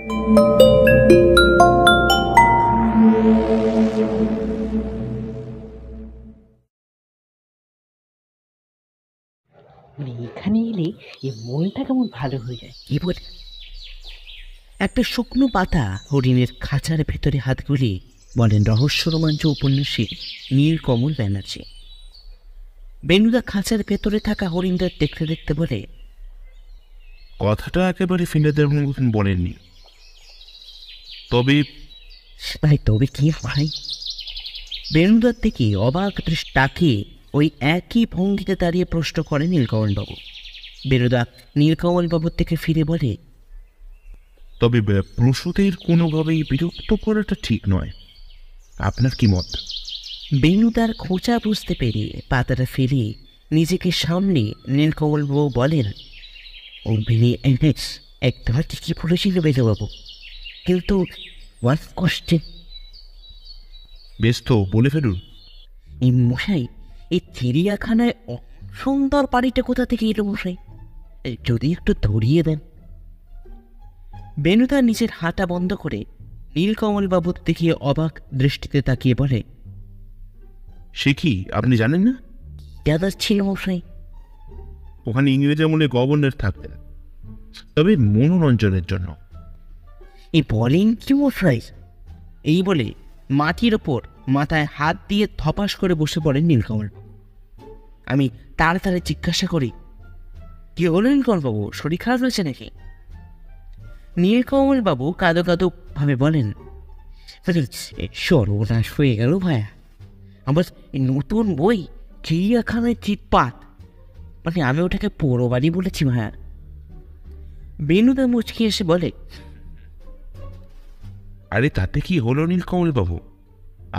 মানে এখানে এলে এই মনটা কেমন ভালো হয়ে যায় কি বল। একটা শুকনো পাতা হরিণের খাঁচার ভেতরে হাত গুলিয়ে বলেন রহস্য রোমাঞ্চ উপন্যাসী নীলকমল ব্যানার্জি। বেনুদা খাঁচার ভেতরে থাকা হরিণদের দেখতে দেখতে বলে, কথাটা একেবারে ফিরে দেওয়ার মতন বলেননি, তবে ভাই তবে কি ভাই? বেনুদার থেকে অবাক দৃষ্টি তাকিয়ে ওই একই ভঙ্গিতে দাঁড়িয়ে প্রশ্ন করে নীলকমলবাবু। বেনুদা নীলকমলবাবুর থেকে ফিরে বলে, তবে প্রসূতির কোনোভাবেই বিরক্ত করাটা ঠিক নয়, আপনার কি মত? বেনুদার খোঁচা বুঝতে পেরে পাতাটা ফেলিয়ে নিজেকে সামনে নীলকমলবাবু বলেন, ও বেরিয়ে একবার ঠিকই বলেছিল বেনুবাবু, কিন্তু ওয়ান কোশ্চেন। বেশ তো, বলে ফেলুন। এই মশাই, এই চিড়িয়াখানায় সুন্দর বাড়িটা কোথা থেকে এলো মশাই? যদি একটু ধরিয়ে দেন। বেনুদা নিজের হাঁটা বন্ধ করে নীলকমলবাবুর দিকে অবাক দৃষ্টিতে তাকিয়ে বলে, সে কি, আপনি জানেন না? দাদা ছিল মশাই। ওখানে ইংরেজ আমলে গভর্নর থাকতেন, তবে মনোরঞ্জনের জন্য। এই বলেন কি মশাই? এই বলে মাটির ওপর মাথায় হাত দিয়ে ধপাস করে বসে পড়েন নীলকমল। আমি তাড়াতাড়ি জিজ্ঞাসা করি, কি হলো নীলকমলবাবু, শরীর খারাপ হয়েছে নাকি? নীলকমলবাবু কাঁদো কাঁদো ভাবে বলেন, সর্বনাশ হয়ে গেল ভাইয়া, আমার নতুন বই চিড়িয়াখানায় চিৎপাত, মানে আমি ওটাকে পোড়ো বাড়ি বলেছি ভাইয়া। বেনুদা মুচকি এসে বলে, আরে তাতে কি হলো নীলকমল বাবু,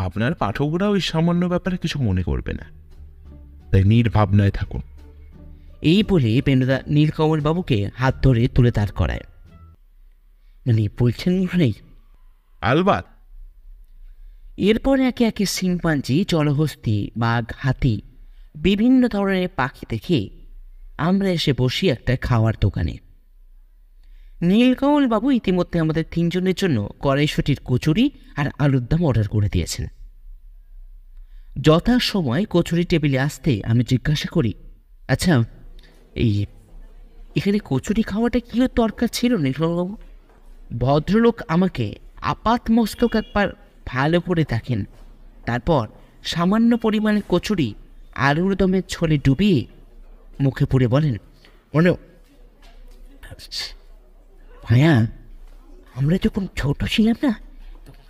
আপনার পাঠকরা ওই সামান্য ব্যাপারে কিছু মনে করবে না, তাই নির্ভাবনায় থাকুন। এই বলে বেনুদা নীলকমলবাবুকে হাত ধরে তুলে দাঁড় করায়। মানে বলছেন মশাই? আলবাত। এরপর একে একে শিম্পাঞ্জি, জলহস্তি, বাঘ, হাতি, বিভিন্ন ধরনের পাখি দেখে আমরা এসে বসি একটা খাওয়ার দোকানে। নীলকমলবাবু ইতিমধ্যে আমাদের তিনজনের জন্য কড়াইশুটির কচুরি আর আলুর দম অর্ডার করে দিয়েছেন। যথাসময় কচুরি টেবিলে আসতে আমি জিজ্ঞাসা করি, আচ্ছা এই এখানে কচুরি খাওয়াটা কি দরকার ছিল নীলকমলবাবু? ভদ্রলোক আমাকে আপাত মস্তক একবার ভালো করে দেখেন, তারপর সামান্য পরিমাণে কচুরি আলুর দমের ছোলে ডুবিয়ে মুখে পুড়ে বলেন, মনে ভাইয়া, আমরা যখন ছোট ছিলাম না,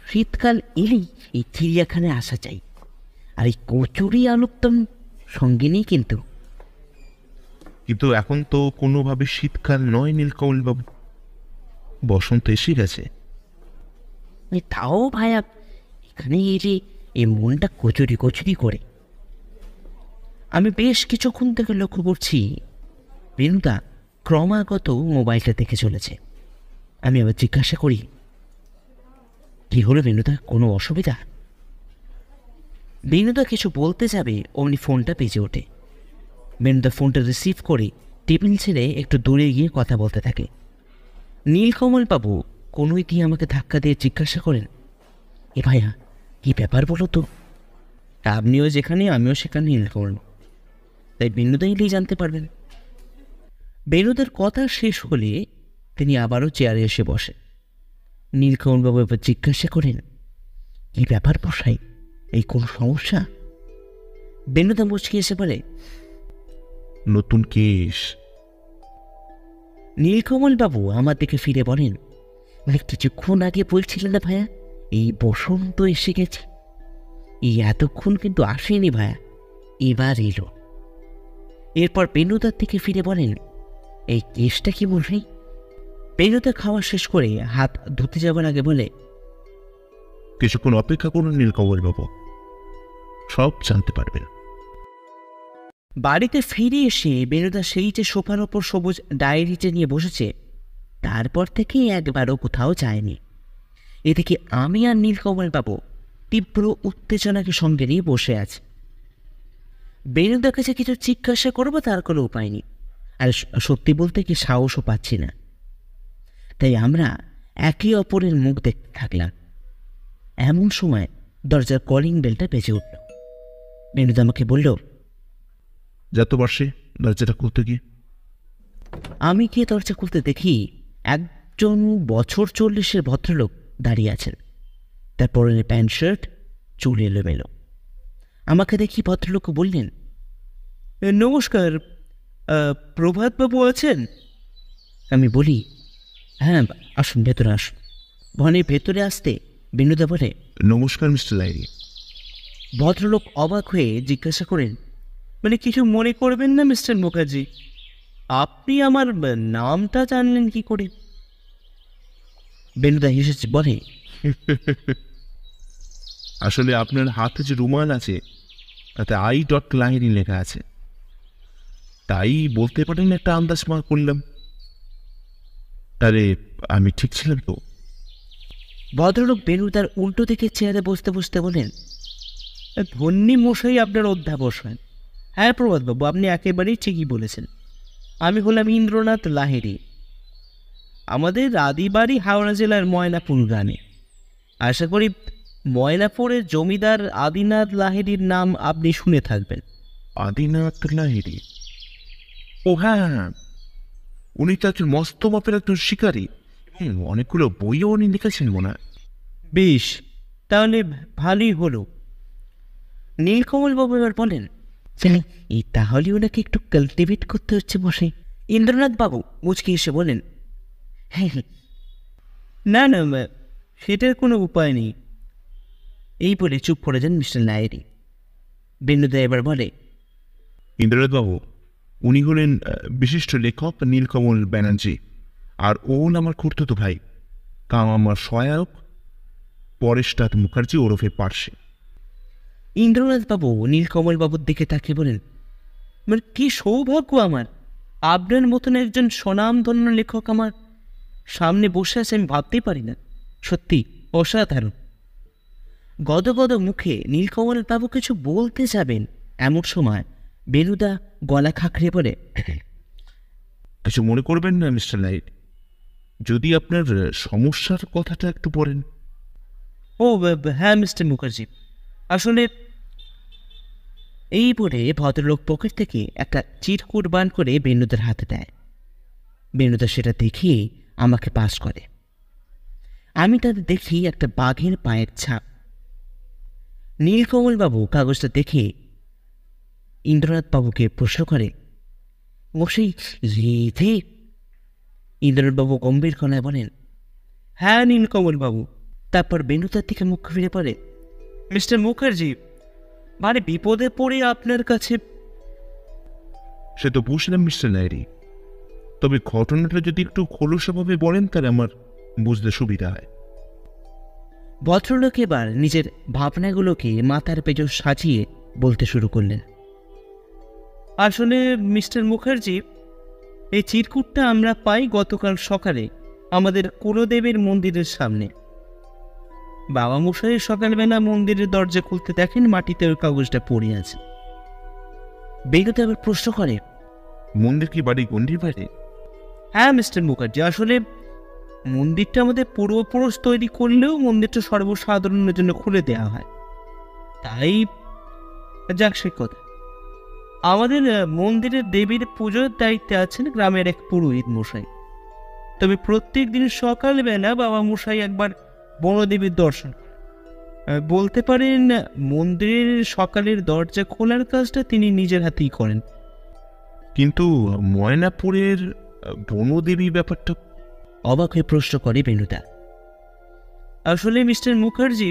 শীতকাল এলেই এই চিড়িয়াখানায় আসা চাই, আর এই কচুরি আলুর দম সঙ্গে নেই কিন্তু। কিন্তু এখন তো কোনোভাবে শীতকাল নয় নীলকমল বাবু, বসন্ত এসে গেছে। তাও ভাইয়া, এখানে এলে এই মনটা কচুরি কচুরি করে। আমি বেশ কিছুক্ষণ থেকে লক্ষ্য করছি বেনুদা ক্রমাগত মোবাইলটা দেখে চলেছে। আমি আবার জিজ্ঞাসা করি, কি হলো বেনুদা, কোনো অসুবিধা? বেনুদা কিছু বলতে যাবে অমনি ফোনটা বেজে ওঠে। বেনুদা ফোনটা রিসিভ করে টেবিল ছেড়ে একটু দূরে গিয়ে কথা বলতে থাকে। নীলকমলবাবু কোনোই দিয়ে আমাকে ধাক্কা দিয়ে জিজ্ঞাসা করেন, এ ভাইয়া কি ব্যাপার বলো তো? আপনিও যেখানে আমিও সেখানে নীলকমল, তাই বেনুদা এলেই জানতে পারবেন। বেনুদার কথা শেষ হলে তিনি আবারও চেয়ারে এসে বসে। নীলকমলবাবু এবার জিজ্ঞাসা করেন, কি ব্যাপার মশাই, এই কোন সমস্যা? বেনুদা মুচকি এসে বলে, নতুন কেস। নীলকমলবাবু আমার দিকে ফিরে বলেন, কিছুক্ষণ আগে বলছিলেন না ভাইয়া এই বসন্ত এসে গেছে, এই এতক্ষণ কিন্তু আসেনি ভাইয়া, এবার এলো। এরপর বেনুদার থেকে ফিরে বলেন, এই কেসটা কি মশাই? বেনুদা খাওয়া শেষ করে হাত ধুতে যাবার আগে বলে, কিছুক্ষণ অপেক্ষা করুন নীলকমল বাবু, সব জানতে পারবেন। বাড়িতে ফিরে এসে বেনুদা সেই যে সোফার ওপর সবুজ ডায়েরিটা নিয়ে বসেছে, তারপর থেকে একবারও কোথাও যায়নি। এদিকে আমি আর নীলকমলবাবু তীব্র উত্তেজনাকে সঙ্গে নিয়ে বসে আছি। বেনুদার কাছে কিছু জিজ্ঞাসা করবো তার কোনো উপায় নেই, আর সত্যি বলতে কি সাহসও পাচ্ছি না। তাই আমরা একে অপরের মুখ দেখতে থাকলাম। এমন সময় দরজার কলিং বেলটা বেজে উঠল। বেনুদা আমাকে বলল, যত বর্ষে দরজাটা খুলতে গিয়ে। আমি গিয়ে দরজা খুলতে দেখি একজন বছর 40-এর ভদ্রলোক দাঁড়িয়ে আছেন। তার পরনে প্যান্ট শার্ট, চুল এলোমেলো। আমাকে দেখি ভদ্রলোক বললেন, নমস্কার, প্রভাতবাবু আছেন? আমি বলি, হ্যাঁ আসুন, ভেতরে আসুন। ভনে ভেতরে আসতে বেনুদা বলে, নমস্কার মিস্টার লাহিড়ী। ভদ্রলোক অবাক হয়ে জিজ্ঞাসা করেন, মানে কিছু মনে করবেন না মিস্টার মুখার্জি, আপনি আমার নামটা জানলেন কি করে? বেনুদা হেসেছে, বলে, আসলে আপনার হাতে যে রুমাল আছে তাতে I. লাহিড়ী লেখা আছে, তাই বলতে পারেন একটা আন্দাজ করলাম। আরে আমি ঠিক ছিলাম তো? ভদ্রলোক বেনুদার উল্টো দিকে চেয়ারে বসতে বসতে বলেন, ধন্যী মশাই আপনার অধ্যাবস হয়। হ্যাঁ প্রভাতবাবু, আপনি একেবারেই ঠিকই বলেছেন। আমি হলাম ইন্দ্রনাথ লাহিড়ী। আমাদের আদি বাড়ি হাওড়া জেলার ময়নাপুর গ্রামে। আশা করি ময়নাপুরের জমিদার আদিনাথ লাহিড়ীর নাম আপনি শুনে থাকবেন। আদিনাথ লাহিড়ী? ও হ্যাঁ, উনি তো একজন মস্ত মাপের একজন শিকারী এবং অনেকগুলো বইও উনি লিখেছেন মনে হয়। বেশ, তাহলে ভালোই হলো। নীলকমলবাবু এবার বলেন, এই তাহলে ওনাকে একটু কাল্টিভেট করতে হচ্ছে বসে। ইন্দ্রনাথ বাবু মুচকি এসে বলেন, হ্যাঁ না না, সেটার কোনো উপায় নেই। এই বলে চুপ করে যান মিস্টার লাহিড়ী। বেনুদা এবার বলে, ইন্দ্রনাথ বাবু, উনি হলেন বিশিষ্ট লেখক নীলকমল ব্যানার্জি, আর ওন আমার খুড়তুতো ভাই, কাম আমার সহায়ক পরেশনাথ মুখার্জি ওরফে পার্সে। ইন্দ্রনাথ বাবু নীলকমল বাবুর দিকে তাকিয়ে বলেন, মানে কি সৌভাগ্য আমার, আপনার মতন একজন স্বনামধন্য লেখক আমার সামনে বসে আছে, আমি ভাবতেই পারি না। সত্যি অসাধারণ। গদগদ মুখে নীলকমল বাবু কিছু বলতে যাবেন, এমন সময় বেনুদা গলা খাঁকড়িয়ে বলে, কিছু মনে করবেন না মিস্টার লাহিড়ী, যদি আপনার সমস্যার কথাটা একটু বলেন। ও হ্যাঁ মিস্টার মুখার্জি, আসলে এই বলে ভদ্রলোক পকেট থেকে একটা চিরকুট বান করে বেনুদার হাতে দেয়। বেনুদা সেটা দেখিয়ে আমাকে পাস করে। আমি তাদের দেখি একটা বাঘের পায়ের ছাপ। নীলকমলবাবু কাগজটা দেখে ইন্দ্রনাথবাবুকে প্রশ্ন করে, মশাই রেধে? ইন্দ্রনাথবাবু গম্ভীর গলায় বলেন, হ্যাঁ নীলকমলবাবু। তারপর বেনুদার দিকে মুখ ফিরে পড়ে, মিস্টার মুখার্জি, মানে বিপদে পড়ে আপনার কাছে। সে তো বুঝলাম মিস্টার লাহিড়ী, তবে ঘটনাটা যদি একটু খোলসাভাবে বলেন তাহলে আমার বুঝতে সুবিধা হয়। ভদ্রলোক এবার নিজের ভাবনাগুলোকে মাথার পেছন সাজিয়ে বলতে শুরু করলেন, আসলে মিস্টার মুখার্জি, এই চিরকুটটা আমরা পাই গতকাল সকালে আমাদের কুলদেবের মন্দিরের সামনে। বাবা মশাই সকালবেলা মন্দিরের দরজা খুলতে দেখেন মাটিতে ওই কাগজটা পড়ে আছে। বেনুদা আবার প্রশ্ন করে, মন্দির কি বাড়ি গন্ডির বাইরে? হ্যাঁ মিস্টার মুখার্জি, আসলে মন্দিরটা আমাদের পূর্বপুরুষ তৈরি করলেও মন্দিরটা সর্বসাধারণের জন্য খুলে দেওয়া হয়, তাই যাক সে কথা। আমাদের মন্দিরের দেবীর পুজোর দায়িত্বে আছেন গ্রামের এক পুরোহিত মশাই। তবে প্রত্যেক দিন সকালবেলা বাবা মশাই একবার বনদেবীর দর্শন করেন। বলতে পারেন মন্দিরের সকালের দরজা খোলার কাজটা তিনি নিজের হাতেই করেন। কিন্তু ময়নাপুরের বনদেবী ব্যাপারটা? অবাক হয়ে প্রশ্ন করে বেনুদা। আসলে মিস্টার মুখার্জি,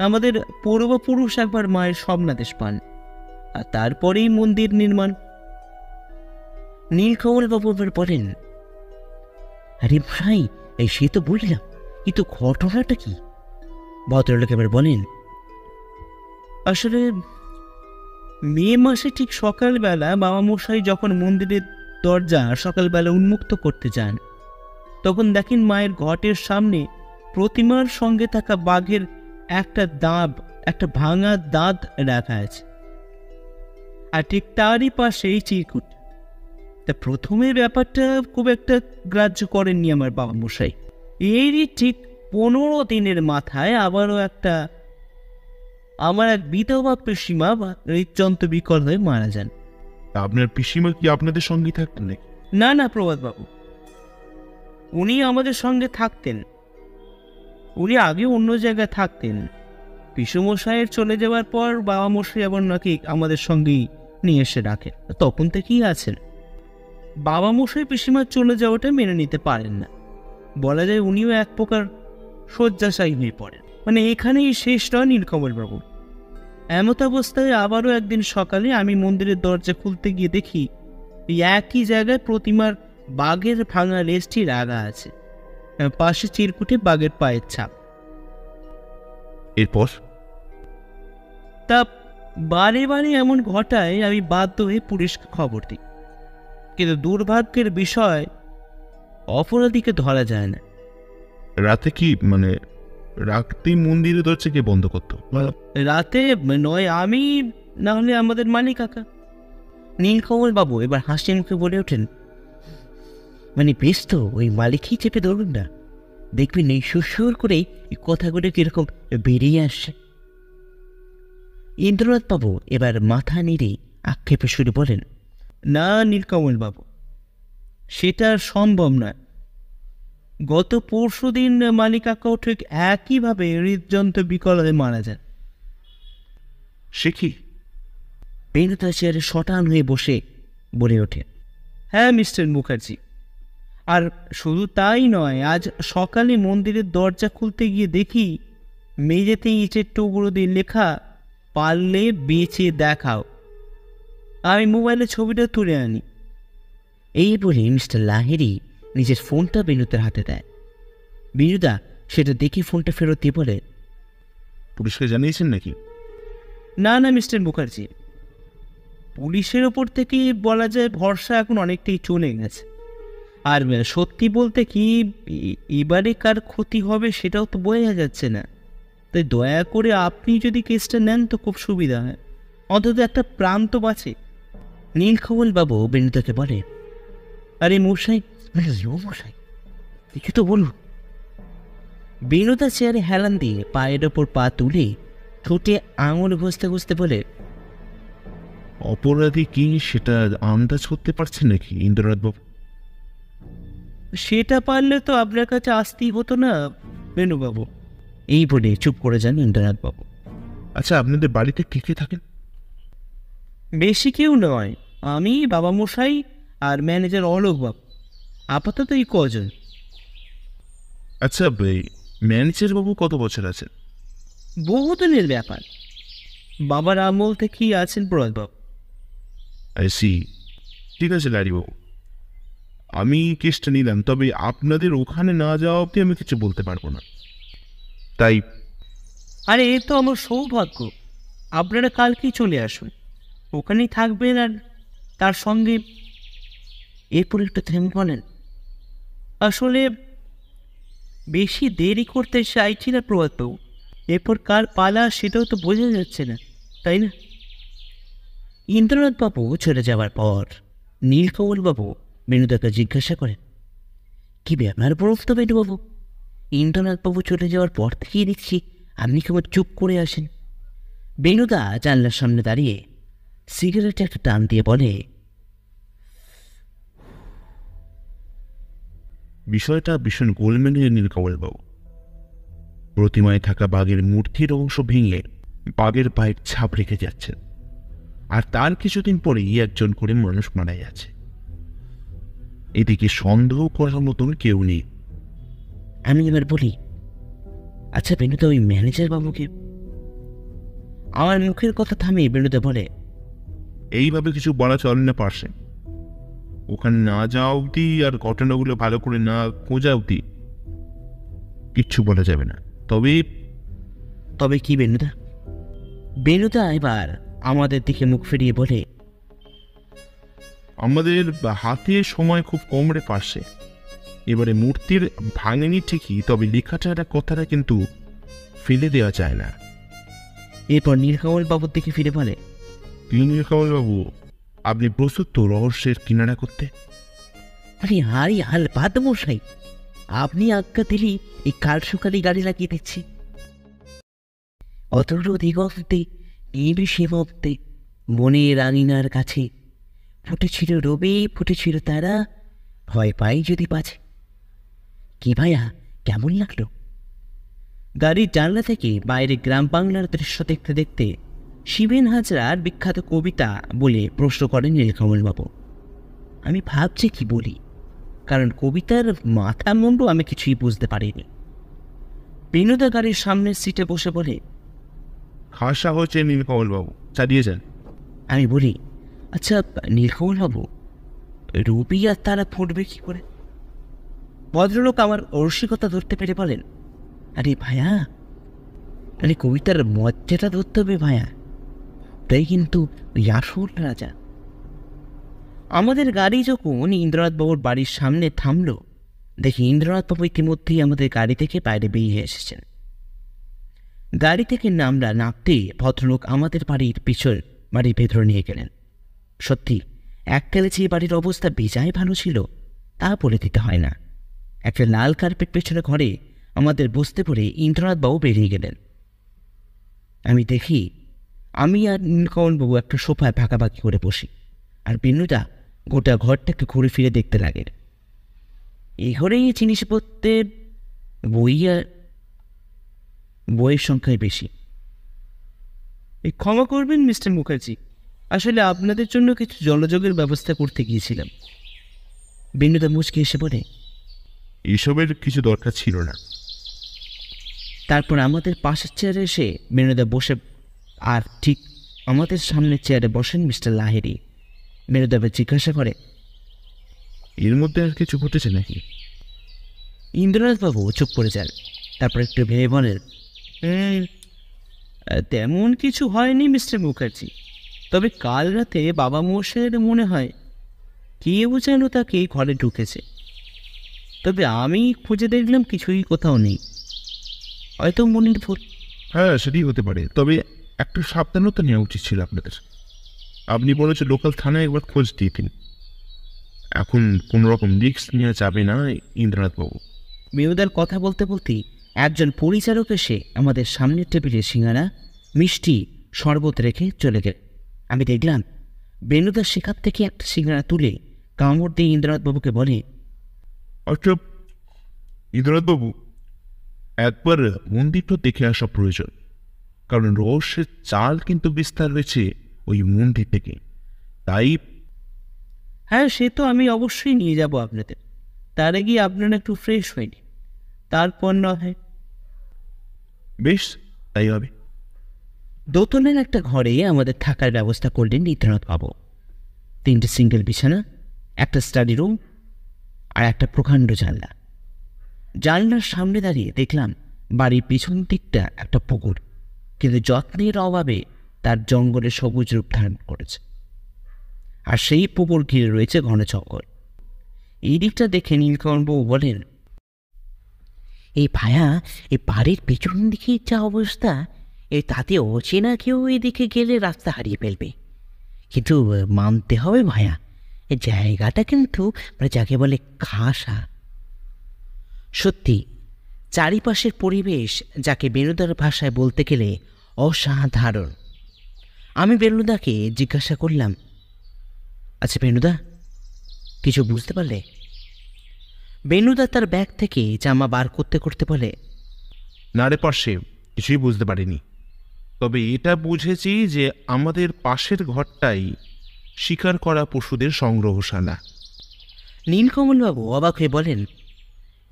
আমাদের পূর্বপুরুষ একবার মায়ের স্বপ্নাদেশ পান, আর তারপরেই মন্দির নির্মাণ। নীলকমলবাবু এবার বলেন, আরে ভাই, এই সে তো বুঝলাম, কিন্তু ঘটনাটা কি? ভদ্রলোক এবার বলেন, আসলে মে মাসে ঠিক সকালবেলা বাবা মশাই যখন মন্দিরের দরজা সকালবেলা উন্মুক্ত করতে যান, তখন দেখেন মায়ের ঘটের সামনে প্রতিমার সঙ্গে থাকা বাঘের একটা ভাঙা দাঁত রাখা আছে, আর ঠিক তারই পাশে এই চিরকুট। তা প্রথমে ব্যাপারটা খুব একটা গ্রাহ্য করেননি আমার বাবা মশাই, এরই ঠিক 15 দিনের মাথায় আবারও আমার এক বিধবা পিসিমা হৃদযন্ত্র বিকল হয়ে মারা যান। আপনার পিসিমা কি আপনাদের সঙ্গেই থাকতেন নাকি? না না প্রভাতবাবু, উনি আমাদের সঙ্গে থাকতেন। উনি আগে অন্য জায়গায় থাকতেন। পিসুমশাইয়ের চলে যাওয়ার পর বাবা মশাই আবার নাকি আমাদের সঙ্গেই নিয়ে এসে রাখেন, তখন থেকেই আছেন। বাবা মশাই পিসিমার চলে যাওয়াটা মেনে নিতে পারেন না। বলা যায় উনিও এক প্রকার শয্যাশায়ী হয়ে পড়েন। মানে এখানেই শেষ নয় নীলকমলবাবু। এমত অবস্থায় আবারও একদিন সকালে আমি মন্দিরের দরজা খুলতে গিয়ে দেখি এই একই জায়গায় প্রতিমার বাঘের ভাঙা লেজটি রাগা আছে, পাশে চিরকুটে বাঘের পায়ের ছাপ। এরপর তা বারে বারে এমন ঘটায় আমি বাধ্য হয়ে পুলিশকে খবর দিই, কিন্তু দুর্ভাগ্যের বিষয় অপরাধীকে ধরা যায় না। রাতে কি মানে রাতেই মন্দিরে দরজা কে বন্ধ করতো? রাতে নয় আমি, না হলে আমাদের মালিক কাকা। নীলকমল বাবু এবার হাসি মুখে বলে ওঠেন, মানে বেশ তো, ওই মালিকই চেপে ধরুন না, দেখবি নেই সুর করেই এই কথাগুলো কিরকম বেরিয়ে আসছে। ইন্দ্রনাথ বাবু এবার মাথা নেড়ে আক্ষেপে শুরু বলেন, না নীলকমল বাবু, সেটা সম্ভব নয়। গত পরশুদিন মালিক কাকাও ঠিক একইভাবে হৃদযন্ত্র বিকল হয়ে মারা যান। সে কি? বেনুতা চেয়ারে শটান হয়ে বসে বলে ওঠে, হ্যাঁ মিস্টার মুখার্জি, আর শুধু তাই নয়, আজ সকালে মন্দিরের দরজা খুলতে গিয়ে দেখি মেঝেতে ইটের টুকরো দিয়ে লেখা, পারলে বেঁচে দেখাও। আমি মোবাইলে ছবিটা তুলে আনি। এই বলে মিস্টার লাহিড়ী নিজের ফোনটা বেনুতার হাতে দেয়। বেনুদা সেটা দেখে ফোনটা ফেরত দিয়ে বলে, পুলিশকে জানিয়েছেন নাকি? না না মিস্টার মুখার্জি, পুলিশের ওপর থেকে বলা যায় ভরসা এখন অনেকটাই চলে গেছে। আর সত্যি বলতে কি, এবারে কার ক্ষতি হবে সেটাও তো বোঝা যাচ্ছে না। তাই দয়া করে আপনি যদি কেসটা নেন তো খুব সুবিধা হয়, অন্তত একটা প্রাণ তো বাঁচে। নীলকমল বাবু বেনুতাকে বলে, আরে মশাই, মশাই কিছু তো বলুন। বেনুতা চেয়ারে হেলান দিয়ে পায়ের ওপর পা তুলে ঠোঁটে আঙুল ঘষতে ঘষতে বলে, অপরাধী কি সেটা আন্দাজ করতে পারছেন নাকি ইন্দ্রনাথ বাবু? সেটা পারলে তো আপনার কাছে আসতেই হতো না বেনুবাবু। এই বলে চুপ করে যান ইন্দ্রনাথ বাবু। আচ্ছা, আপনাদের বাড়িতে কে কে থাকেন? বেশি কেউ নয়, আমি, বাবা মশাই আর ম্যানেজার অলোক বাবু, আপাতত এই কজন। আচ্ছা, ম্যানেজার বাবু কত বছর আছেন? বহুদিনের ব্যাপার, বাবার আমল থেকেই আছেন প্রভাতবাবু। সি, ঠিক আছে লারিবাবু, আমি কেসটা নিলাম, তবে আপনাদের ওখানে না যাওয়া অবধি আমি কিছু বলতে পারবো না। তাই আরে এ তো আমার সৌভাগ্য, আপনারা কালকেই চলে আসুন, ওখানেই থাকবেন। আর তার সঙ্গে এরপর একটু থেমে বলেন, আসলে বেশি দেরি করতে চাইছি না প্রভাতবাবু, এরপর কার পালা সেটাও তো বোঝা যাচ্ছে না, তাই না? ইন্দ্রনাথবাবু চলে যাওয়ার পর নীলকমলবাবু বেনুদাকে জিজ্ঞাসা করেন, কি ব্যাপার বলুন তো বেনুবাবু, ইন্দ্রনাথবাবু চলে যাওয়ার পর থেকেই দেখছি আপনি কেমন চুপ করে আসেন। বেনুদা জানলার সামনে দাঁড়িয়ে সিগারেটে একটা টান দিয়ে বলে, বিষয়টা ভীষণ গোলমেলে নীলকমলবাবু। প্রতিমায় থাকা বাঘের মূর্তির অংশ ভেঙে বাঘের পায়ের ছাপ রেখে যাচ্ছেন, আর তার কিছুদিন পরেই একজন করে মানুষ মারা যাচ্ছে। এদিকে সন্দেহ করার মতন কেউ নেই। আমি এবার বলি, আচ্ছা বেনুদা, ওই ম্যানেজার বাবুকে? আমার মুখের কথা থামিয়ে বেনুদা বলে, এইভাবে কিছু বলা চলে না পারছে। ওখানে না যাওয়া অবধি আর ঘটনাগুলো ভালো করে না খোঁজা অবধি কিচ্ছু বলা যাবে না। তবে তবে কি বেনুদা? বেনুদা এবার আমাদের দিকে মুখ ফিরিয়ে বলে, আমাদের হাতে সময় খুব কম রে পারছে। এবারে মূর্তির ভাঙেনি ঠিকই, তবে লেখাটা কথাটা কিন্তু ফেলে দেওয়া যায় না। এরপর নীলকমল বাবুর দিকে ফিরে বলে, নীলকমলবাবু, আপনি প্রস্তুত তো রহস্যের কিনারা করতে? আরে হারি হাল বাদ মশাই, আপনি আজ্ঞা দিলেই এই কাল সকালে গাড়ি লাগিয়ে দিচ্ছি। অতল দিগন্তে নীল সীমন্তে মনের রাঙিনার কাছে ফুটেছিল রবি, ফুটেছিল তারা, ভয় পাই যদি পাছে। কি ভাইয়া, কেমন লাগলো? গাড়ির জানলা থেকে বাইরে গ্রাম বাংলার দৃশ্য দেখতে দেখতে শিবেন হাজরার বিখ্যাত কবিতা বলে প্রশ্ন করেন নীলকমলবাবু। আমি ভাবছি কি বলি, কারণ কবিতার মাথা মুন্ডু আমি কিছুই বুঝতে পারিনি। বিনোদা গাড়ির সামনের সিটে বসে বলে, খাসা হচ্ছে নীলকমলবাবু, চালিয়ে যান। আমি বলি, আচ্ছা নীলকমলবাবু, রবি আর তারা ফুটবে কি করে? ভদ্রলোক আমার রসিকতা ধরতে পেরে বলেন, আরে ভাইয়া, আরে কবিতার মজ্জাটা ধরতে হবে ভাইয়া, তাই কিন্তু ওই আসল রাজা। আমাদের গাড়ি যখন ইন্দ্রনাথবাবুর বাড়ির সামনে থামলো, দেখি ইন্দ্রনাথবাবু ইতিমধ্যেই আমাদের গাড়ি থেকে বাইরে বেরিয়ে এসেছেন। গাড়ি থেকে নামতে ভদ্রলোক আমাদের বাড়ির বাড়ির ভেতরে নিয়ে গেলেন। সত্যি এককালে যে বাড়ির অবস্থা বেজায় ভালো ছিল তা বলে দিতে হয় না। একটা লাল কার্পেট পেছনে ঘরে আমাদের বসতে পড়ে ইন্দ্রনাথবাবু বেরিয়ে গেলেন। আমি দেখি আমি আর নীলকমলবাবু একটা সোফায় ভাগাভাগি করে বসি, আর বিনুদা গোটা ঘরটাকে ঘুরে ফিরে দেখতে লাগেন। এই ঘরেই জিনিসপত্রের বইয়ের সংখ্যাই বেশি। ক্ষমা করবেন মিস্টার মুখার্জি, আসলে আপনাদের জন্য কিছু জলযোগের ব্যবস্থা করতে গিয়েছিলাম। বিনুদা মুচকে এসে বলে, এসবের কিছু দরকার ছিল না। তারপর আমাদের পাশের চেয়ারে এসে বিনুদা বসে, আর ঠিক আমাদের সামনের চেয়ারে বসেন মিস্টার লাহিড়ী। বিনুদা জিজ্ঞাসা করে, এর মধ্যে আর কিছু ঘটেছে নাকি? ইন্দ্রনাথবাবু চুপ করে যান, তারপর একটু ভেবে বলেন, তেমন কিছু হয়নি মিস্টার মুখার্জি, তবে কাল রাতে বাবা মশাইয়ের মনে হয় কেউ যেন তাকে ঘরে ঢুকেছে। তবে আমি খুঁজে দেখলাম কিছুই কোথাও নেই, হয়তো মনের ভুল। হ্যাঁ, সেটাই হতে পারে, তবে একটু সাবধানতা নেওয়া উচিত ছিল আপনাদের। আপনি বলেছে লোকাল থানায় একবার খোঁজ দিয়ে দিন। এখন কোনো রকম রিস্ক নেওয়া যাবে না ইন্দ্রনাথবাবু। বিনোদার কথা বলতে বলতেই একজন পরিচারক এসে আমাদের সামনের টেবিলে সিঙ্গারা, মিষ্টি, শরবত রেখে চলে গেল। আমি দেখলাম বেনুদার শেখার থেকে একটা সিঙ্গারা তুলে কামড় দিয়ে ইন্দ্রনাথবাবুকে বলে, আচ্ছা ইন্দ্রনাথবাবু, একবার মন্দিরটা দেখে আসা প্রয়োজন, কারণ রহস্যের চাল কিন্তু বিস্তার হয়েছে ওই মন্দির থেকে। তাই হ্যাঁ, সে তো আমি অবশ্যই নিয়ে যাব আপনাদের, তার আগে আপনারা একটু ফ্রেশ হয়নি, তারপর না হয়। বেশ, তাই হবে। দোতলার একটা ঘরে আমাদের থাকার ব্যবস্থা করলেন ইন্দ্রনাথবাবু। 3টে সিঙ্গেল বিছানা, একটা স্টাডি রুম আর একটা প্রকাণ্ড জানলা। জানলার সামনে দাঁড়িয়ে দেখলাম বাড়ির পিছন দিকটা একটা পুকুর, কিন্তু যত্নের অভাবে তার জঙ্গলে সবুজ রূপ ধারণ করেছে, আর সেই পুকুর ঘিরে রয়েছে ঘন জঙ্গল। এই দিকটা দেখে নীলকমলবাবু বলেন, এই ভায়া, এই বাড়ির পেছন দিকে যা অবস্থা, তাতে অচেনা কেউ এদিকে গেলে রাস্তা হারিয়ে ফেলবে। কিন্তু মানতে হবে ভায়া, এই জায়গাটা কিন্তু যাকে বলে খাসা। সত্যি চারিপাশের পরিবেশ যাকে বেনুদার ভাষায় বলতে গেলে অসাধারণ। আমি বেনুদাকে জিজ্ঞাসা করলাম, আচ্ছা বেনুদা, কিছু বুঝতে পারলে? বেনুদা তার ব্যাগ থেকে জামা বার করতে করতে বলে, না রে পাশে, কিছুই বুঝতে পারিনি, তবে এটা বুঝেছি যে আমাদের পাশের ঘরটাই শিকার করা পশুদের সংগ্রহশালা। নীলকমলবাবু অবাক হয়ে বলেন,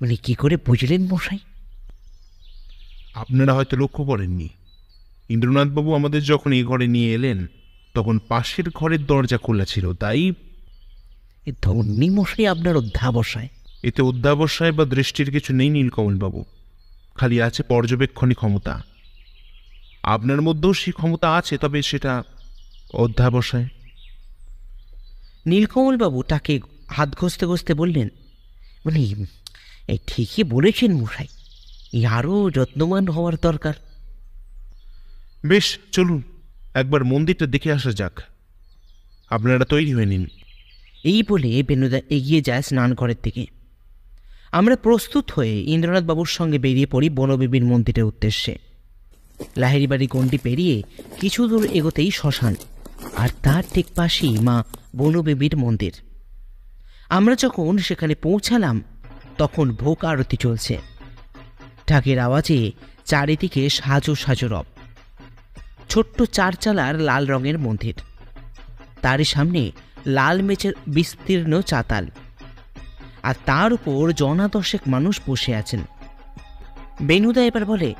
মানে কি করে বুঝলেন মশাই? আপনারা হয়তো লক্ষ্য করেননি, ইন্দ্রনাথবাবু আমাদের যখন এই ঘরে নিয়ে এলেন তখন পাশের ঘরের দরজা খোলা ছিল। তাই ধন্যী মশাই আপনার অধ্যাবসায়। এতে অধ্যাবসায় বা দৃষ্টির কিছু নেই নীলকমলবাবু, খালি আছে পর্যবেক্ষণী ক্ষমতা। আপনার মধ্যেও সেই ক্ষমতা আছে, তবে সেটা অধ্যাবসায়। নীলকমলবাবু তাকে হাত ঘষতে ঘষতে বললেন, মানে এই ঠিকই বলেছেন মশাই, আরও যত্নবান হওয়ার দরকার। বেশ, চলুন একবার মন্দিরটা দেখে আসা যাক। আপনারা তৈরি হয়ে নিন। এই বলে বেনুদা এগিয়ে যায় স্নান ঘরের দিকে। আমরা প্রস্তুত হয়ে ইন্দ্রনাথ বাবুর সঙ্গে বেরিয়ে পড়ি বনবিবির মন্দিরের উদ্দেশ্যে। লাহিড়ি বাড়ি গণ্ডি পেরিয়ে কিছু দূর এগোতেই শ্মশান, আর তার ঠিক পাশেই মা বনবিবির মন্দির। আমরা যখন সেখানে পৌঁছালাম তখন ভোগ আরতি চলছে। ঢাকের আওয়াজে চারিদিকে সাজো সাজো রব। ছোট্ট চারচালার লাল রঙের মন্দির, তারই সামনে লাল মেচের বিস্তীর্ণ চাতাল, আর তার উপর জনা দশেক মানুষ বসে আছেন। বেনুদা এবার বলে,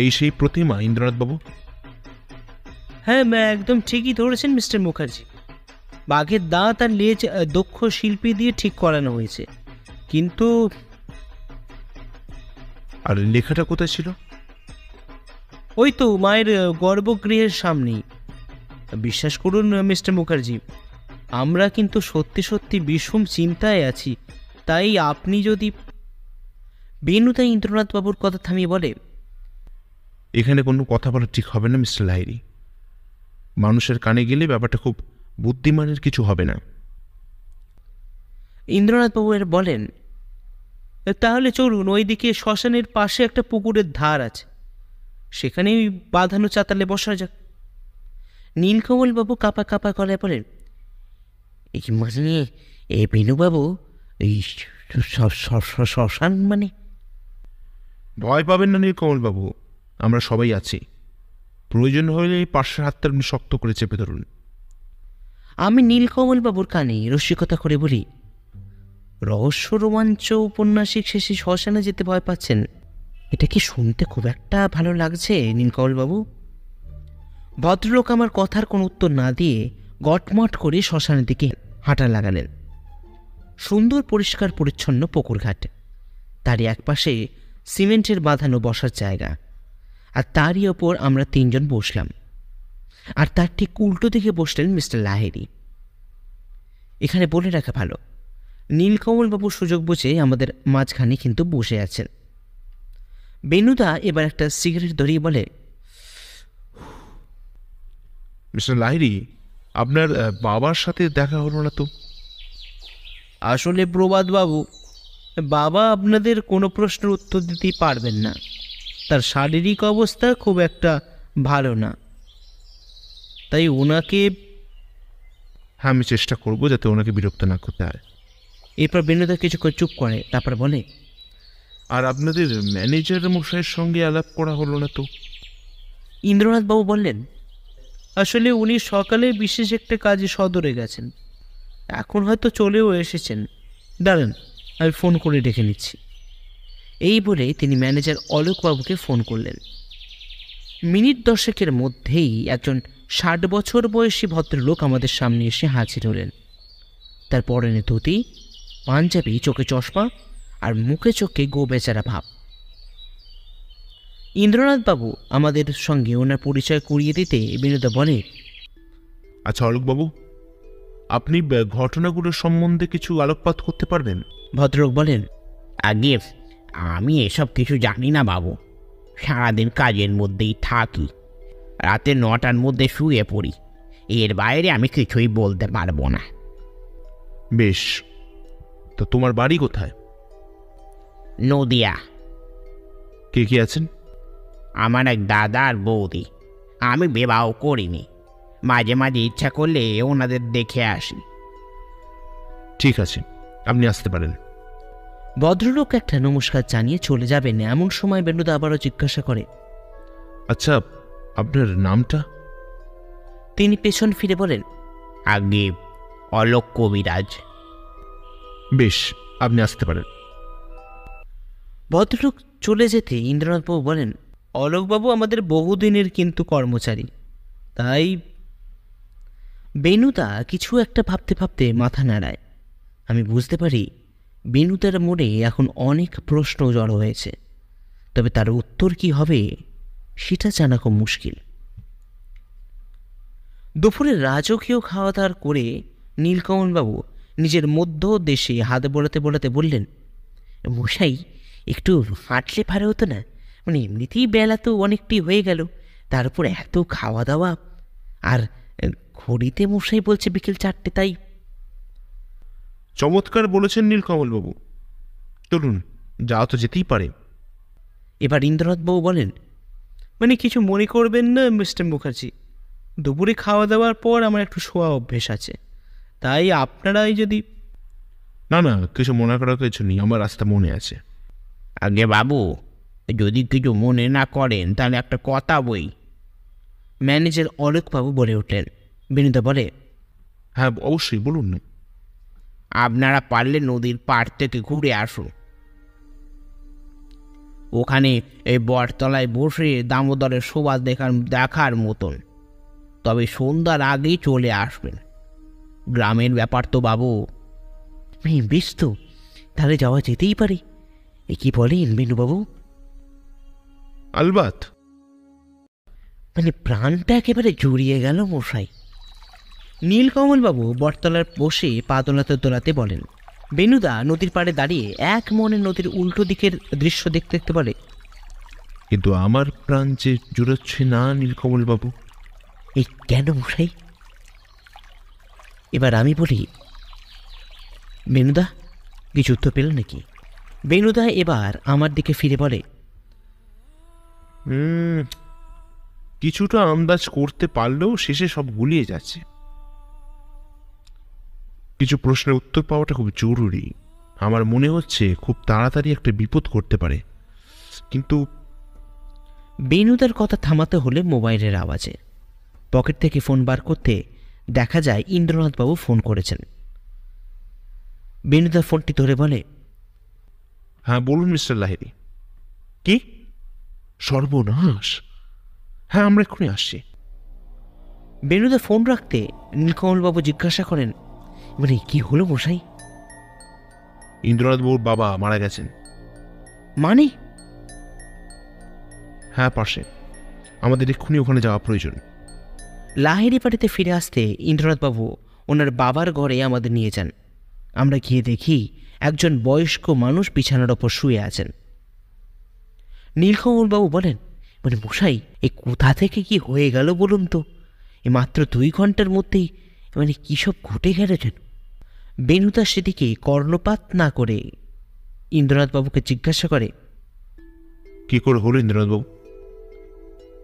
এই সেই প্রতিমা ইন্দ্রনাথ বাবু? হ্যাঁ, একদম ঠিকই ধরেছেন মিস্টার মুখার্জি। বাঘের দাঁত আর লেজ দক্ষ শিল্পী দিয়ে ঠিক করানো হয়েছে, কিন্তু আর লেখাটা কোথায় ছিল? ওই তো মায়ের গর্ভগৃহের সামনেই। বিশ্বাস করুন মিস্টার মুখার্জি, আমরা কিন্তু সত্যি সত্যি বিষম চিন্তায় আছি। তাই আপনি যদি... বেনুদা ইন্দ্রনাথ বাবুর কথা থামিয়ে বলে, এখানে কোনো কথা বলা ঠিক হবে না মিস্টার লাহিড়ী। মানুষের কানে গেলে ব্যাপারটা খুব বুদ্ধিমানের কিছু হবে না। ইন্দ্রনাথ বাবু এর বলেন, তাহলে চলুন, ওইদিকে শ্মশানের পাশে একটা পুকুরের ধার আছে, সেখানেই বাঁধানো চাতালে বসা যাক। নীলকমল বাবু কাপা কাপা গলায় বলেন, এই মানে এ বেনুবাবু, এই শ্মশান মানে? ভয় পাবেন না নীলকমল বাবু, আমরা সবাই আছি। প্রয়োজন হলে এই পাশের হাতটা আপনি শক্ত করে চেপে ধরুন। আমি নীলকমল বাবুর কানে রসিকতা করে বলি, রহস্য রোমাঞ্চ উপন্যাসিক শেষে শ্মশানে যেতে ভয় পাচ্ছেন, এটা কি শুনতে খুব একটা ভালো লাগছে নীলকমল বাবু? ভদ্রলোক আমার কথার কোনো উত্তর না দিয়ে গটমট করে শ্মশানের দিকে হাঁটা লাগালেন। সুন্দর পরিষ্কার পরিচ্ছন্ন পুকুরঘাট, তারই একপাশে সিমেন্টের বাঁধানো বসার জায়গা, আর তারই ওপর আমরা তিনজন বসলাম। আর তার ঠিক উল্টো দিকে বসলেন মিস্টার লাহিড়ী। এখানে বলে রাখা ভালো, নীলকমলবাবু সুযোগ বুঝে আমাদের মাঝখানে কিন্তু বসে আছেন। বেনুদা এবার একটা সিগারেট ধরিয়ে বলে, মিস্টার লাহিড়ী, আপনার বাবার সাথে দেখা হলো না তো? আসলে প্রবাদবাবু, বাবা আপনাদের কোনো প্রশ্নের উত্তর দিতেই পারবেন না। তার শারীরিক অবস্থা খুব একটা ভালো না, তাই ওনাকে... হ্যাঁ, আমি চেষ্টা করবো যাতে ওনাকে বিরক্ত না করতে হয়। এরপর বেনুদা কিছুক্ষণ চুপ করে, তারপর বলে, আর আপনাদের ম্যানেজার মশাইয়ের সঙ্গে আলাপ করা হলো না তো? ইন্দ্রনাথবাবু বললেন, আসলে উনি সকালে বিশেষ একটা কাজে সদরে গেছেন, এখন হয়তো চলেও এসেছেন। দাঁড়ান, আমি ফোন করে ডেকে নিচ্ছি। এই বলে তিনি ম্যানেজার অলোকবাবুকে ফোন করলেন। মিনিট 10 মধ্যেই একজন 60 বছর বয়সী ভদ্রলোক আমাদের সামনে এসে হাজির হলেন। তার পরনে ধুতি, পাঞ্জাবি, চোখে চশমা, আর মুখে চোখে গো বেচারা ভাব। ইন্দ্রনাথবাবু আমাদের সঙ্গে ওনার পরিচয় করিয়ে দিতে বিনোদা বলে, আচ্ছা অলোকবাবু, আপনি ঘটনাগুলোর সম্বন্ধে কিছু আলোকপাত করতে পারবেন? ভদ্রলোক বলেন, আগে আমি এসব কিছু জানি না বাবু, সারাদিন কাজের মধ্যেই থাকি, রাতে 9টার মধ্যে শুয়ে পড়ি, এর বাইরে আমি কিছুই বলতে পারবো না। বেশ, তো তোমার বাড়ি কোথায়? নদিয়া। কে কে আছেন? আমার এক দাদা আর বৌদি। আমি বিবাহ করিনি, মাঝে মাঝে ইচ্ছা করলে ওনাদের দেখে আসি। ঠিক আছে, আপনি আসতে পারেন। ভদ্রলোক একটা নমস্কার জানিয়ে চলে যাবেন, এমন সময় বেনুদা আবারও জিজ্ঞাসা করে, আচ্ছা, আপনার নামটা? তিনি পেছন ফিরে বলেন, আগে অলোক কবিরাজ। বেশ, আপনি আসতে পারেন। ভদ্রলোক চলে যেতে ইন্দ্রনাথবাবু বলেন, অলোকবাবু আমাদের বহুদিনের কিন্তু কর্মচারী, তাই... বেনুদা কিছু একটা ভাবতে ভাবতে মাথা নাড়ায়। আমি বুঝতে পারি বেনুদার মনে এখন অনেক প্রশ্ন জড়ো হয়েছে, তবে তার উত্তর কি হবে সেটা জানা খুব মুশকিল। দুপুরে রাজকীয় খাওয়া দাওয়ার করে নীলকমলবাবু নিজের মধ্য দেশে হাত বোলাতে বোলাতে বললেন, মশাই একটু হাঁটলে ভালো হতো না? মানে এমনিতেই বেলা তো অনেকটাই হয়ে গেল, তার উপর এত খাওয়া দাওয়া, আর ঘড়িতে মশাই বলছে বিকেল 4টে, তাই... চমৎকার বলেছেন নীলকমলবাবু, চলুন, যাওয়া তো যেতেই পারে। এবার ইন্দ্রনাথবাবু বলেন, মানে কিছু মনে করবেন না মিস্টার মুখার্জি, দুপুরে খাওয়া দাওয়ার পর আমার একটু শোয়া অভ্যেস আছে, তাই আপনারাই যদি... না না, কিছু মনে করার কিছু নেই, আমার রাস্তা মনে আছে। আগে বাবু, যদি কিছু মনে না করেন তাহলে একটা কথা বই। ম্যানেজার অলোকবাবু বলে উঠলেন। বিনুদা বলে, হ্যাঁ অবশ্যই, বলুন না। আপনারা পারলে নদীর পাড় থেকে ঘুরে আসুন। ওখানে এই বটতলায় বসে দামোদরের শোভা দেখার মতন। তবে সন্ধ্যার আগেই চলে আসবেন। গ্রামের ব্যাপার তো বাবু। বেশ তো, তাহলে যাওয়া যেতেই পারে। এ কি বলেন বেনুবাবু? আলবাত। মানে প্রাণটা একেবারে জুড়িয়ে গেল মশাই। নীলকমলবাবু বটতলার বসে পা দোলাতে দোলাতে বলেন। বেনুদা নদীর পাড়ে দাঁড়িয়ে এক মনে নদীর উল্টো দিকের দৃশ্য দেখতে দেখতে বলে, কিন্তু আমার প্রাণ যে জুড়াচ্ছে না নীলকমল বাবু। এই কেন মশাই? এবার আমি বলি, বেনুদা কিছু উত্তর পেল নাকি? বেনুদা এবার আমার দিকে ফিরে বলে, কিছুটা আন্দাজ করতে পারলেও শেষে সব গুলিয়ে যাচ্ছে। কিছু প্রশ্নের উত্তর পাওয়াটা খুব জরুরি। আমার মনে হচ্ছে খুব তাড়াতাড়ি একটা বিপদ করতে পারে, কিন্তু... বেনুদার কথা থামাতে হলে মোবাইলের আওয়াজে পকেট থেকে ফোন বার করতে দেখা যায় ইন্দ্রনাথবাবু ফোন করেছেন। বেনুদা ফোনটি ধরে বলে, হ্যাঁ বলুন মিস্টার লাহিড়ী। কি সর্বনাশ! হ্যাঁ, আমরা এক্ষুনি আসছি। বেনুদা ফোন রাখতে নীলকমলবাবু জিজ্ঞাসা করেন, মানে কি হলো মশাই? ইন্দ্রনাথ বাবুর বাবা মারা গেছেন। মানে? হ্যাঁ পাশে, আমাদের এক্ষুনি ওখানে যাওয়া প্রয়োজন। লাহিড়ী বাড়িতে ফিরে আসতে ইন্দ্রনাথবাবু ওনার বাবার ঘরে আমাদের নিয়ে যান। আমরা গিয়ে দেখি একজন বয়স্ক মানুষ বিছানার ওপর শুয়ে আছেন। নীলকমলবাবু বলেন, মানে মশাই এই কোথা থেকে কি হয়ে গেল বলুন তো? এই মাত্র 2 ঘন্টার মধ্যেই মানে কী সব ঘটে গেল যেন। বেনুদা সেদিকে কর্ণপাত না করে ইন্দ্রনাথবাবুকে জিজ্ঞাসা করে, কি করে হলো ইন্দ্রনাথবাবু?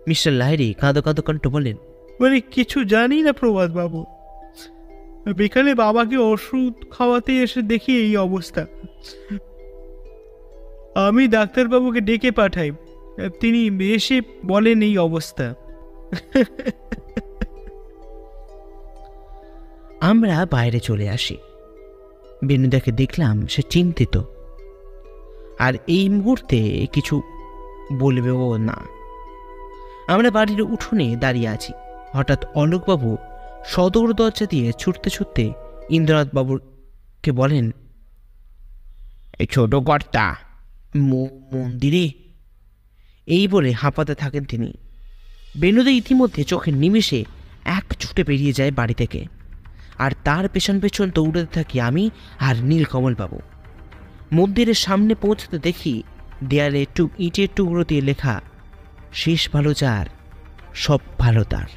মিস্টার লাহিড়ী কাঁদো কাঁদো কণ্ঠ বলেন, মানে কিছু জানি না প্রভাত বাবু, বিকালে বাবাকে ওষুধ খাওয়াতে এসে দেখি এই অবস্থা। আমি ডাক্তারবাবুকে ডেকে পাঠাই, তিনি এসে বলেন এই অবস্থা। আমরা বাইরে চলে আসি। বেনুদাকে দেখলাম সে চিন্তিত, আর এই মুহূর্তে কিছু বলবেও না। আমরা বাড়ির উঠোনে দাঁড়িয়ে আছি। হঠাৎ অলোকবাবু সদর দরজা দিয়ে ছুটতে ছুটতে ইন্দ্রনাথবাবুকে বলেন, এই ছোট কর্তা, মন্দিরে। এই বলে হাঁপাতে থাকেন তিনি। বেনুদা ইতিমধ্যে চোখের নিমেষে এক ছুটে বেরিয়ে যায় বাড়ি থেকে, আর তার পেছন পেছন দৌড়াতে থাকি আমি আর নীলকমলবাবু। মন্দিরের সামনে পৌঁছতে দেখি দেয়ালে ইটের টুকরো দিয়ে লেখা, শেষ ভালো যার, সব ভালো তার।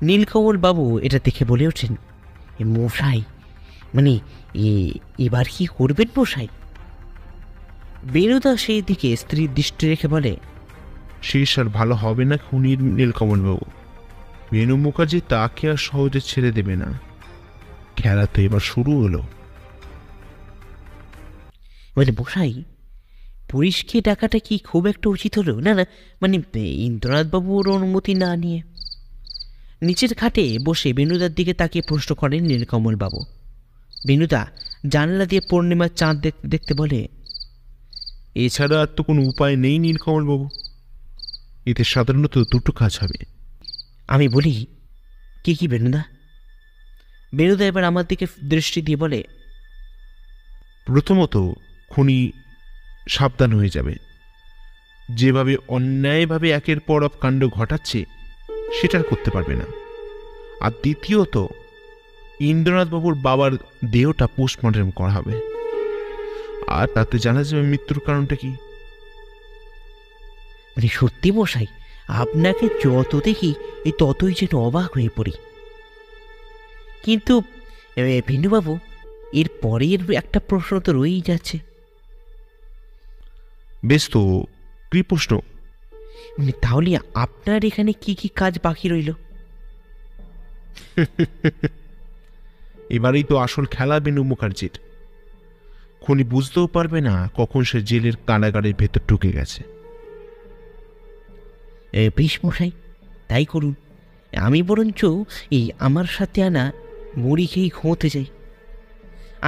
নীলকমলবাবু এটা দেখে বলে ওঠেন, এ মশাই, মানে এবার কি করবেন মশাই? বেনুদা সেই দিকে স্ত্রীর দৃষ্টি রেখে বলে, শেষ আর ভালো হবে না খুনির নীলকমল বাবু। বেনু মুখার্জি তাকে আর সহজে ছেড়ে দেবে না। খেলা তো এবার শুরু হলো। মানে মশাই, পুলিশকে ডাকাটা কি খুব একটা উচিত হলো? না না, মানে ইন্দ্রনাথবাবুর অনুমতি না নিয়ে। নিচের খাটে বসে বেনুদার দিকে তাকিয়ে প্রশ্ন করেন নীলকমলবাবু। বেনুদা জানলা দিয়ে পূর্ণিমার চাঁদ দেখতে দেখতে বলে, এছাড়া আর তো কোনো উপায় নেই নীলকমল বাবু। এতে সাধারণত দুটো কাজ হবে। আমি বলি, কি কি বেনুদা? বেনুদা এবার আমার দিকে দৃষ্টি দিয়ে বলে, প্রথমত খুনি সাবধান হয়ে যাবে। যেভাবে অন্যায়ভাবে একের পর এক কাণ্ড ঘটাচ্ছে সেটা আর করতে পারবে না। আর দ্বিতীয়ত ইন্দ্রনাথবাবুর বাবার দেহটা পোস্টমর্টেম করা হবে, আর তাতে জানা যাবে মৃত্যুর কারণটা কি। মানে সত্যি মশাই, আপনাকে যত দেখি এই ততই যেন অবাক হয়ে পড়ি। কিন্তু ভিন্নুবাবু, এর পরের একটা প্রশ্ন তো রয়েই যাচ্ছে। বেশ, তো কি প্রশ্ন? মানে তাহলে আপনার এখানে কি কি কাজ বাকি রইল? এবারেই তো আসল খেলা বেনু মুখার্জির। খুনি বুঝতেও পারবে না কখন সে জেলের কারাগারের ভেতর ঢুকে গেছে। বেশ মশাই, তাই করুন। আমি বরঞ্চ এই আমার সাথে আনা মুড়ি খেয়েই ঘুমোতে যাই।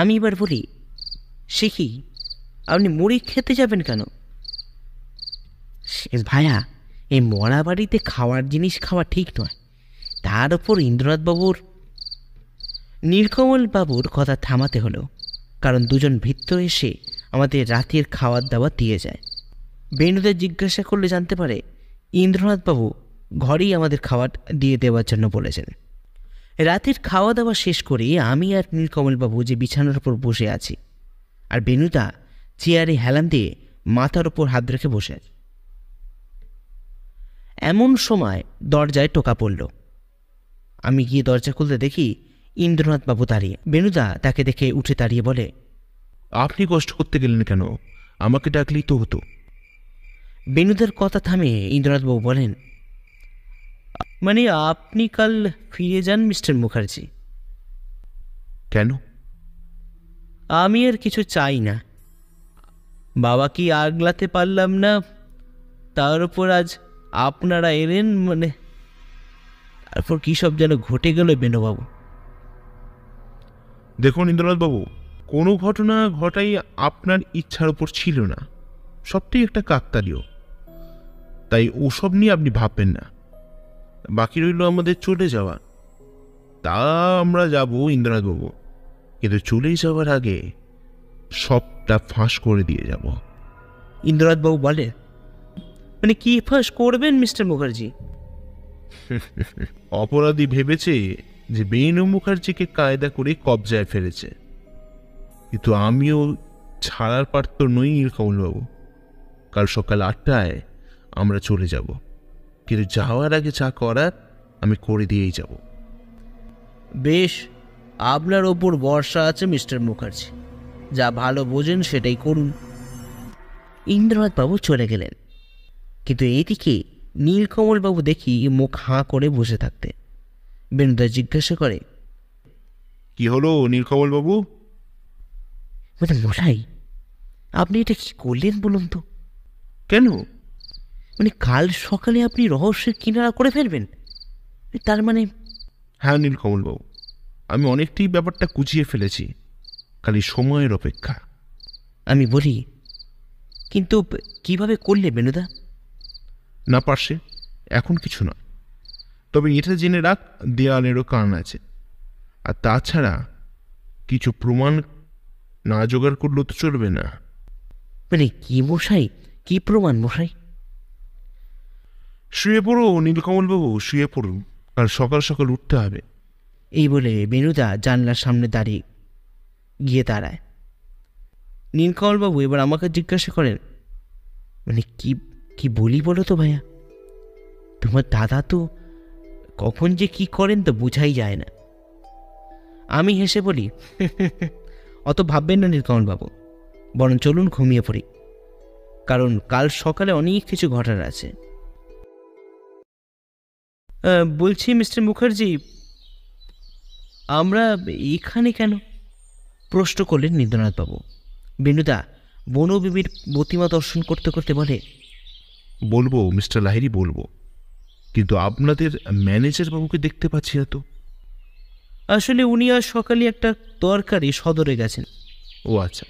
আমি এবার বলি, সে কি, আপনি মুড়ি খেতে যাবেন কেন? ভাইয়া, এই মরা বাড়িতে খাওয়ার জিনিস খাওয়া ঠিক নয়। তার ওপর ইন্দ্রনাথবাবুর, নীলকমল বাবুর কথা থামাতে হলো, কারণ দুজন ভৃত্য এসে আমাদের রাতের খাবার দাবার দিয়ে যায়। বেণুদের জিজ্ঞাসা করলে জানতে পারে ইন্দ্রনাথবাবু ঘরেই আমাদের খাবার দিয়ে দেওয়ার জন্য বলেছেন। রাতের খাওয়া দাওয়া শেষ করে আমি আর নীলকমলবাবু যে বিছানার ওপর বসে আছি, আর বেণুদা চেয়ারে হেলান দিয়ে মাথার ওপর হাত রেখে বসে আছে। এমন সময় দরজায় টোকা পড়ল। আমি গিয়ে দরজা খুলতে দেখি ইন্দ্রনাথবাবু দাঁড়িয়ে। বেণুদা তাকে দেখে উঠে দাঁড়িয়ে বলে, আপনি কষ্ট করতে গেলেন কেন? আমাকে ডাকলেই তো হতো। বেণুদার কথা থামে ইন্দ্রনাথবাবু বলেন, মানে আপনি কাল ফিরে যান মিস্টার মুখার্জি। কেন? আমি আর কিছু চাই না। বাবা কি আগলাতে পারলাম না, তার উপর আজ আপনারা এলেন, মানে তারপর কী সব যেন ঘটে গেল বেণুবাবু। দেখুন ইন্দ্রনাথবাবু, কোনো ঘটনা ঘটাই আপনার ইচ্ছার উপর ছিল না। সবটাই একটা কাকতালীয়। তাই ওসব নিয়ে আপনি ভাববেন না। বাকি রইল আমাদের চলে যাওয়া। তা আমরা যাব ইন্দ্রনাথবাবু, কিন্তু চলে যাওয়ার আগে সবটা ফাঁস করে দিয়ে যাব। ইন্দ্রনাথবাবু বলে, মানে কি ফাঁস করবেন মিস্টার মুখার্জি? অপরাধী ভেবেছে যে বেনু মুখার্জিকে কায়দা করে কবজায় ফেলেছে, কিন্তু আমিও ছাড়ার পাত্র নই নীলকমলবাবু। কাল সকাল 8টায় আমরা চলে যাব, কিন্তু যাওয়ার আগে যা করার আমি করে দিয়েই যাব। বেশ, আপনার ওপর ভরসা আছে মিস্টার মুখার্জি। যা ভালো বোঝেন সেটাই করুন। ইন্দ্রনাথবাবু চলে গেলেন, কিন্তু এইদিকে নীলকমলবাবু দেখি মুখ হাঁ করে বসে থাকতে। বেণুদা জিজ্ঞাসা করে, কি হলো নীলকমলবাবু? মানে মশাই, আপনি এটা কি করলেন বলুন তো? কেন? মানে কাল সকালে আপনি রহস্যের কিনারা করে ফেলবেন, তার মানে? হ্যাঁ নীলকমলবাবু, আমি অনেকটাই ব্যাপারটা কুচিয়ে ফেলেছি, খালি সময়ের অপেক্ষা। আমি বলি, কিন্তু কিভাবে করলে বেণুদা? না পারছে এখন কিছু নয়, তবে এটা জেনে রাখ দেয়ালেরও কান আছে। আর তাছাড়া কিছু প্রমাণ না জোগাড় করলেও তো চলবে না। মানে কি মশাই, কি প্রমাণ মশাই? শুয়ে পড়ো নীলকমলবাবু, শুয়ে পড়ুন, কাল সকাল সকাল উঠতে হবে। এই বলে বেণুদা জানলার সামনে দাঁড়িয়ে গিয়ে দাঁড়ায়। নীলকমলবাবু এবার আমাকে জিজ্ঞাসা করেন, মানে কি কি বলি বলো তো ভাইয়া? তোমার দাদা তো কখন যে কি করেন তো বোঝাই যায় না। আমি হেসে বলি, অত ভাববেন না নীলকমলবাবু, বরং চলুন ঘুমিয়ে পড়ি, কারণ কাল সকালে অনেক কিছু ঘটার আছে। বলছি মিস্টার মুখার্জি, আমরা এখানে কেন? প্রশ্ন করলেন নীলকমলবাবু। বেণুদা বনবিবির প্রতিমা দর্শন করতে করতে বলে, বলবো মিস্টার লাহিড়ী, বলবো, কিন্তু আপনাদের ম্যানেজার বাবুকে দেখতে পাচ্ছি না তো। আসলে উনি আজ সকালে একটা দরকারি সদরে গেছেন। ও আচ্ছা।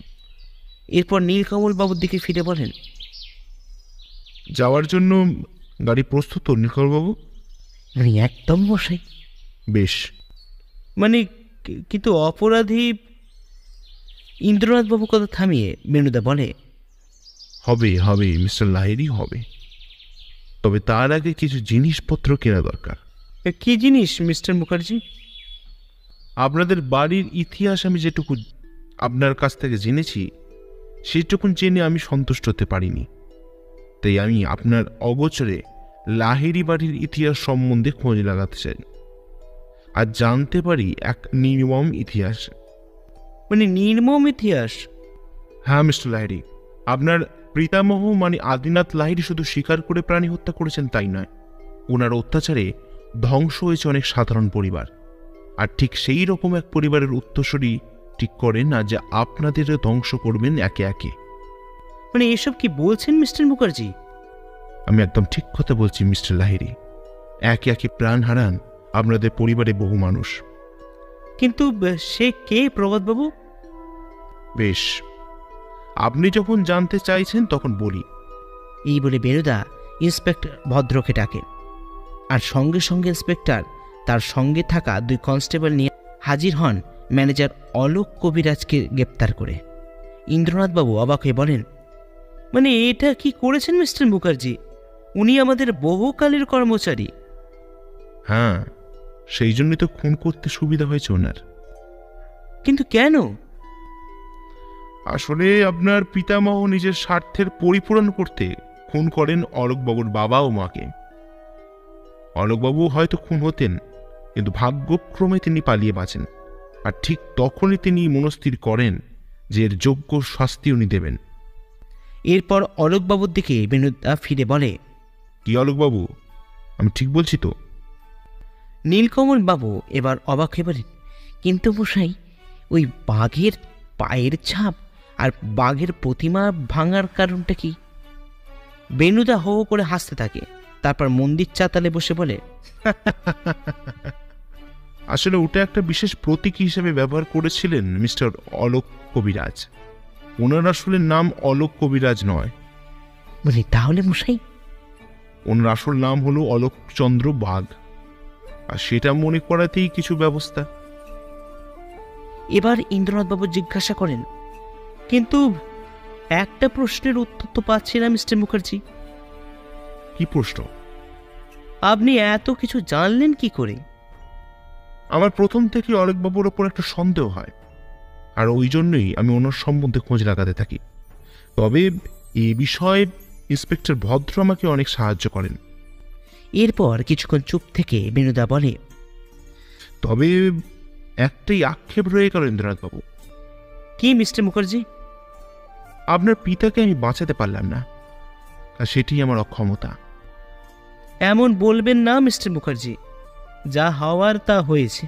এরপর নীলকমলবাবুর দিকে ফিরে বলেন, যাওয়ার জন্য গাড়ি প্রস্তুত তো নীলকমলবাবু? মানে একদম মশাই। বেশ। মানে কিন্তু অপরাধী? ইন্দ্রনাথবাবু কথা থামিয়ে বেণুদা বলে, হবে হবে মিস্টার লাহিড়ী, হবে, তবে তার আগে কিছু জিনিসপত্র কেনা দরকার। কি জিনিস মিস্টার মুখার্জি? আপনাদের বাড়ির ইতিহাস আমি যেটুকু আপনার কাছ থেকে জেনেছি সেটুকু জেনে আমি সন্তুষ্ট হতে পারিনি। তাই আমি আপনার অগোচরে লাহিড়ী বাড়ির ইতিহাস সম্বন্ধে খোঁজ লাগাতে চাই আর জানতে পারি এক নির্মম ইতিহাস। মানে নির্মম ইতিহাস। হ্যাঁ মিস্টার লাহিড়ী, আপনার পিতামহ মানে আদিনাথ লাহিড়ী শুধু শিকার করে প্রাণী হত্যা করেছেন তাই নয়, ওনার অত্যাচারে ধ্বংস হয়েছে অনেক সাধারণ পরিবার। আর ঠিক সেই রকম এক পরিবারের উত্তরসূরি ঠিক করেন না যে আপনাদেরও ধ্বংস করবেন একে একে। মানে এসব কি বলছেন মিস্টার মুখার্জি? আমি একদম ঠিক কথা বলছি মিস্টার লাহিড়ী, একে একে প্রাণ হারান আপনাদের পরিবারে বহু মানুষ। কিন্তু সে কে প্রভাতবাবু? বেশ, আপনি যখন জানতে চাইছেন তখন বলি। এই বলে বেনুদা ইন্সপেক্টর ভদ্রকে ডাকেন, আর সঙ্গে সঙ্গে ইন্সপেক্টর তার সঙ্গে থাকা 2 কনস্টেবল নিয়ে হাজির হন ম্যানেজার অলোক কবিরাজকে গ্রেপ্তার করে। ইন্দ্রনাথবাবু অবাক হয়ে বলেন, মানে এটা কি করেছেন মিস্টার মুখার্জি? উনি আমাদের বহুকালের কর্মচারী। হ্যাঁ, সেই জন্যই তো খুন করতে সুবিধা হয়েছে ওনার। কিন্তু কেন? আসলে আপনার পিতামহ নিজের স্বার্থের পরিপূরণ করতে খুন করেন অলোকবাবুর বাবা ও মাকে। অলোকবাবু হয়তো খুন হতেন, কিন্তু ভাগ্যক্রমে তিনি পালিয়ে বাঁচেন। আর ঠিক তখনই তিনি মনস্থির করেন যে এর যোগ্য শাস্তি উনি দেবেন। এরপর অলোকবাবুর দিকে বেনুদা ফিরে বলে, কি অলোকবাবু, আমি ঠিক বলছি তো? নীলকমল বাবু এবার অবাক হয়ে বলেন, কিন্তু মশাই, ওই বাঘের পায়ের ছাপ আর বাঘের প্রতিমা ভাঙার কারণটা কি? বেনুদা হো হো করে হাসতে থাকে, তারপর মন্দির চাতালে বসে বলে, আসলে ওটা একটা বিশেষ প্রতীক হিসেবে ব্যবহার করেছিলেন মিস্টার অলোক কবিরাজ। ওনার আসলে নাম অলোক কবিরাজ নয়। বলি তাহলে মশাই? ওনার আসল নাম হলো অলোকচন্দ্র বাঘ, আর সেটা মনে করাতেই কিছু ব্যবস্থা। এবার ইন্দ্রনাথবাবু জিজ্ঞাসা করেন, কিন্তু একটা প্রশ্নের উত্তর তো পাচ্ছি না মিস্টার মুখার্জি। কি প্রশ্ন? আপনি এত কিছু জানলেন কি করে? আমার প্রথম থেকে অলোকবাবুর ওপর একটা সন্দেহ হয়, আর ওই জন্যই আমি ওনার সম্বন্ধে খোঁজ লাগাতে থাকি। তবে এ বিষয়ে ইন্সপেক্টর ভদ্র আমাকে অনেক সাহায্য করেন। এরপর কিছুক্ষণ চুপ থেকে বেনুদা বলে, তবে একটাই আক্ষেপ রয়ে গেল ইন্দ্রনাথবাবু। কি মিস্টার মুখার্জি? আপনার পিতাকে আমি বাঁচাতে পারলাম না, আর সেটি আমার অক্ষমতা। এমন বলবেন না মিস্টার মুখার্জি, যা হওয়ার তা হয়েছে।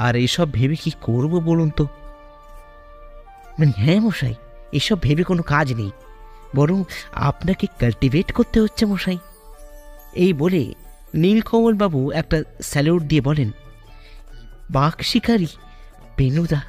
আর এসব ভেবে কি করব বলুন তো? মানে হ্যাঁ মশাই, এসব ভেবে কোনো কাজ নেই, বরং আপনাকে কাল্টিভেট করতে হচ্ছে মশাই। এই বলে নীলকমল বাবু একটা স্যালুট দিয়ে বলেন, বাঘ শিকারী বেনুদা